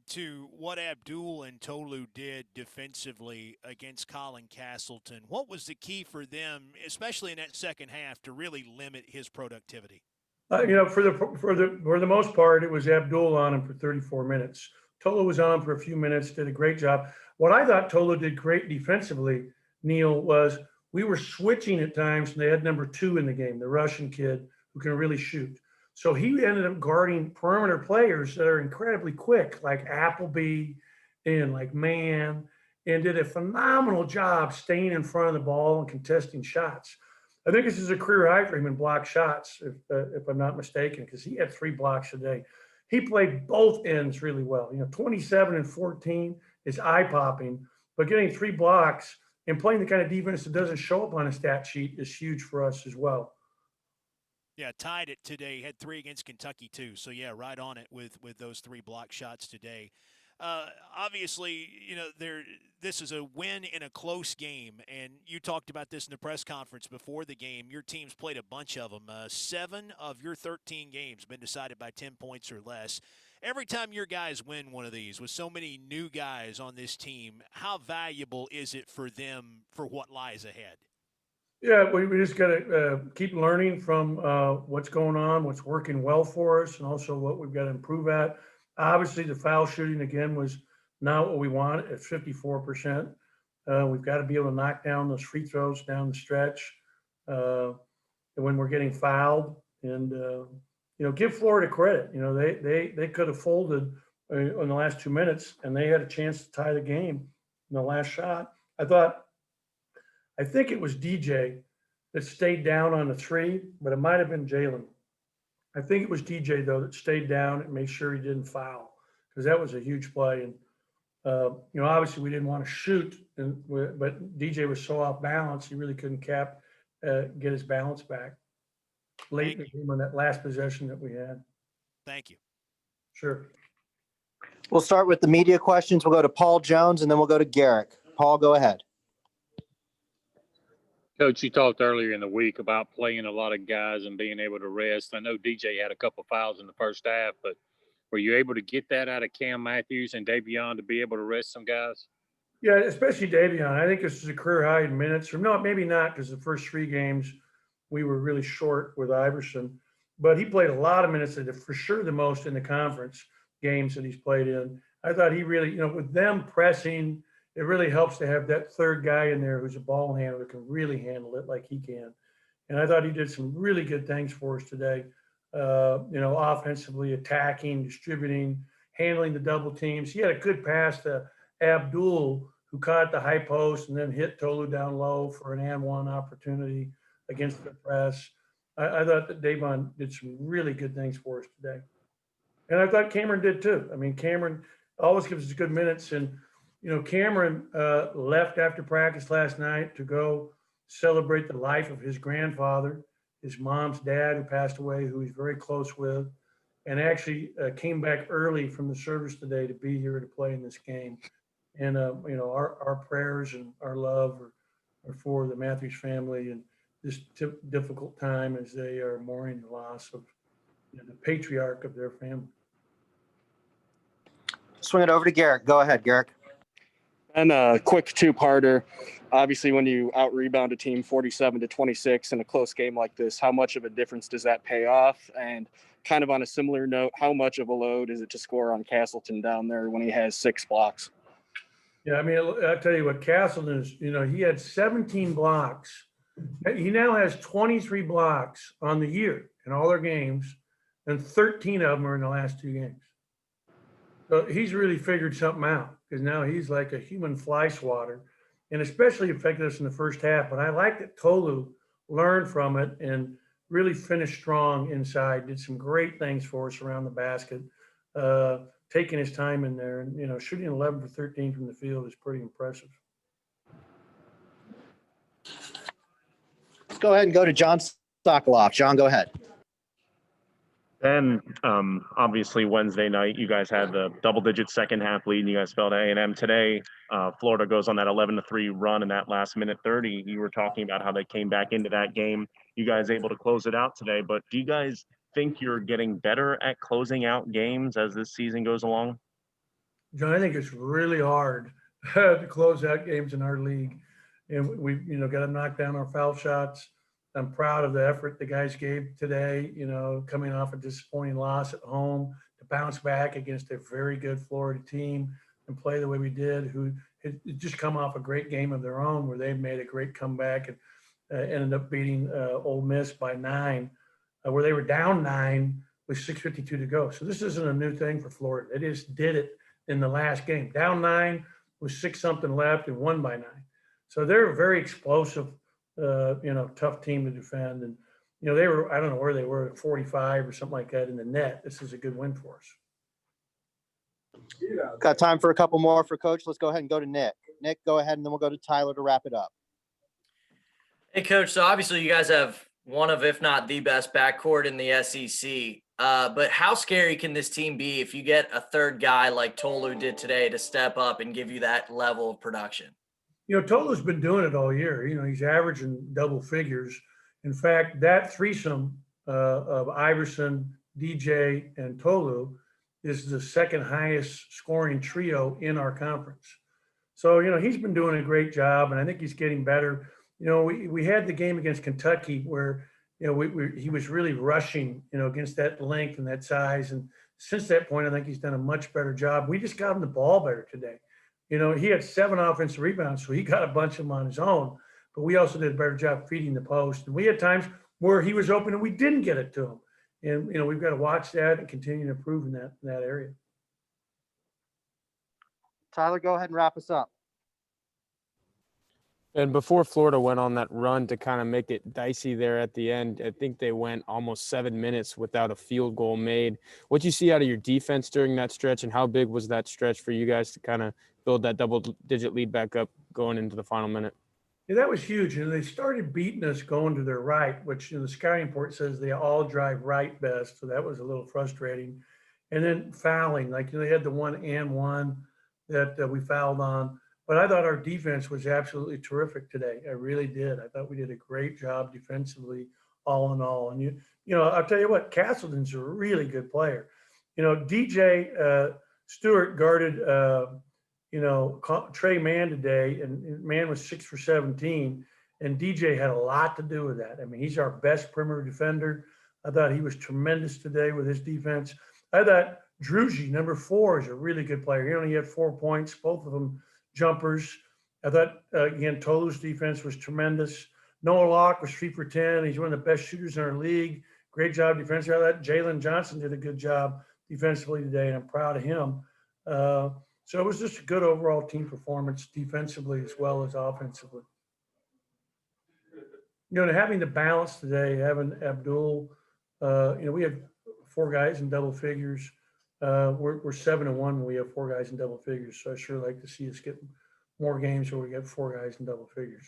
To what Abdul and Tolu did defensively against Colin Castleton, what was the key for them, especially in that second half, to really limit his productivity? For the most part, it was Abdul on him for 34 minutes. Tolo was on him for a few minutes, did a great job. What I thought Tolo did great defensively, Neil, was we were switching at times, and they had number two in the game, the Russian kid who can really shoot. So he ended up guarding perimeter players that are incredibly quick, like Appleby and like Mann, and did a phenomenal job staying in front of the ball and contesting shots. I think this is a career high for him in block shots, if I'm not mistaken, because he had three blocks a day. He played both ends really well. 27 and 14 is eye popping, but getting three blocks and playing the kind of defense that doesn't show up on a stat sheet is huge for us as well. Yeah, tied it today. Had three against Kentucky too. So yeah, right on it with those three block shots today. Obviously, there this is a win in a close game, and you talked about this in the press conference before the game. Your team's played a bunch of them. 7 of your 13 games been decided by 10 points or less. Every time your guys win one of these, with so many new guys on this team, how valuable is it for them for what lies ahead? Yeah, we just got to keep learning from what's going on, what's working well for us, and also what we've got to improve at. Obviously, the foul shooting again was not what we want at 54%. We've got to be able to knock down those free throws down the stretch uh, when we're getting fouled, and give Florida credit. They could have folded in the last 2 minutes, and they had a chance to tie the game in the last shot. I think it was DJ that stayed down on the three, but it might have been Jalen. I think it was DJ though that stayed down and made sure he didn't foul because that was a huge play. And obviously we didn't want to shoot, but DJ was so off balance he really couldn't get his balance back late Thank in the you. game on that last possession that we had. Thank you. Sure. We'll start with the media questions. We'll go to Paul Jones and then we'll go to Garrick. Paul, go ahead. Coach, you talked earlier in the week about playing a lot of guys and being able to rest. I know DJ had a couple of fouls in the first half, but were you able to get that out of Cam Matthews and Davion to be able to rest some guys? Yeah, especially Davion. I think this is a career high in minutes. Or no, maybe not because the first three games we were really short with Iverson, but he played a lot of minutes, for sure the most in the conference games that he's played in. I thought he really, with them pressing, it really helps to have that third guy in there who's a ball handler who can really handle it like he can. And I thought he did some really good things for us today. Offensively, attacking, distributing, handling the double teams. He had a good pass to Abdul, who caught the high post and then hit Tolu down low for an and one opportunity against the press. I thought that Davon did some really good things for us today. And I thought Cameron did too. I mean, Cameron always gives us good minutes. And, Cameron left after practice last night to go celebrate the life of his grandfather, his mom's dad, who passed away, who he's very close with, and actually came back early from the service today to be here to play in this game. And, our prayers and our love are for the Matthews family and this difficult time as they are mourning the loss of the patriarch of their family. Swing it over to Garrick. Go ahead, Garrick. And a quick two-parter. Obviously, when you out-rebound a team 47-26 in a close game like this, how much of a difference does that pay off? And kind of on a similar note, how much of a load is it to score on Castleton down there when he has 6 blocks? Yeah, I mean, I'll tell you what, Castleton is, he had 17 blocks. He now has 23 blocks on the year in all their games, and 13 of them are in the last 2 games. So he's really figured something out because now he's like a human fly swatter, and especially affected us in the first half. But I like that Tolu learned from it and really finished strong inside, did some great things for us around the basket, taking his time in there. And, shooting 11 for 13 from the field is pretty impressive. Let's go ahead and go to John Sokoloff. John, go ahead. Then, obviously, Wednesday night, you guys had the double-digit second-half lead, and you guys fell to A&M today. Florida goes on that 11-3 run in that last minute 30. You were talking about how they came back into that game. You guys able to close it out today, but do you guys think you're getting better at closing out games as this season goes along? John, I think it's really hard to close out games in our league. And we, got to knock down our foul shots. I'm proud of the effort the guys gave today, coming off a disappointing loss at home to bounce back against a very good Florida team and play the way we did, who had just come off a great game of their own where they made a great comeback and ended up beating Ole Miss by 9, where they were down 9 with 6:52 to go. So this isn't a new thing for Florida. They just did it in the last game, down 9 with 6 something left and won by 9. So they're a very explosive, tough team to defend. And, they were, I don't know where they were, at 45 or something like that in the net. This is a good win for us. Got time for a couple more for Coach. Let's go ahead and go to Nick. Nick, go ahead, and then we'll go to Tyler to wrap it up. Hey, Coach. So obviously you guys have one of, if not the best backcourt in the SEC. But how scary can this team be if you get a third guy like Tolu did today to step up and give you that level of production? Tolu's been doing it all year. He's averaging double figures. In fact, that threesome of Iverson, DJ, and Tolu is the second highest scoring trio in our conference. So, he's been doing a great job, and I think he's getting better. We had the game against Kentucky where, he was really rushing, against that length and that size. And since that point, I think he's done a much better job. We just got him the ball better today. He had 7 offensive rebounds, so he got a bunch of them on his own. But we also did a better job feeding the post. And we had times where he was open and we didn't get it to him. And, we've got to watch that and continue to improve in that area. Tyler, go ahead and wrap us up. And before Florida went on that run to kind of make it dicey there at the end, I think they went almost 7 minutes without a field goal made. What do you see out of your defense during that stretch, and how big was that stretch for you guys to kind of build that double-digit lead back up going into the final minute? Yeah, that was huge. And they started beating us going to their right, which the scouting report says they all drive right best. So that was a little frustrating. And then fouling, like they had the 1-and-1 that we fouled on. But I thought our defense was absolutely terrific today. I really did. I thought we did a great job defensively, all in all. And I'll tell you what, Castleton's a really good player. DJ Stewart guarded Trey Mann today, and Mann was 6 for 17, and DJ had a lot to do with that. I mean, he's our best perimeter defender. I thought he was tremendous today with his defense. I thought Druzy, number 4, is a really good player. He only had 4 points, both of them jumpers. I thought, again, Tolu's defense was tremendous. Noah Locke was 3 for 10. He's one of the best shooters in our league. Great job defensively. I thought Jalen Johnson did a good job defensively today, and I'm proud of him. So it was just a good overall team performance defensively as well as offensively. Having the balance today, having Abdul, we had 4 guys in double figures. We're 7-1 when we have 4 guys in double figures. So I sure like to see us get more games where we get 4 guys in double figures.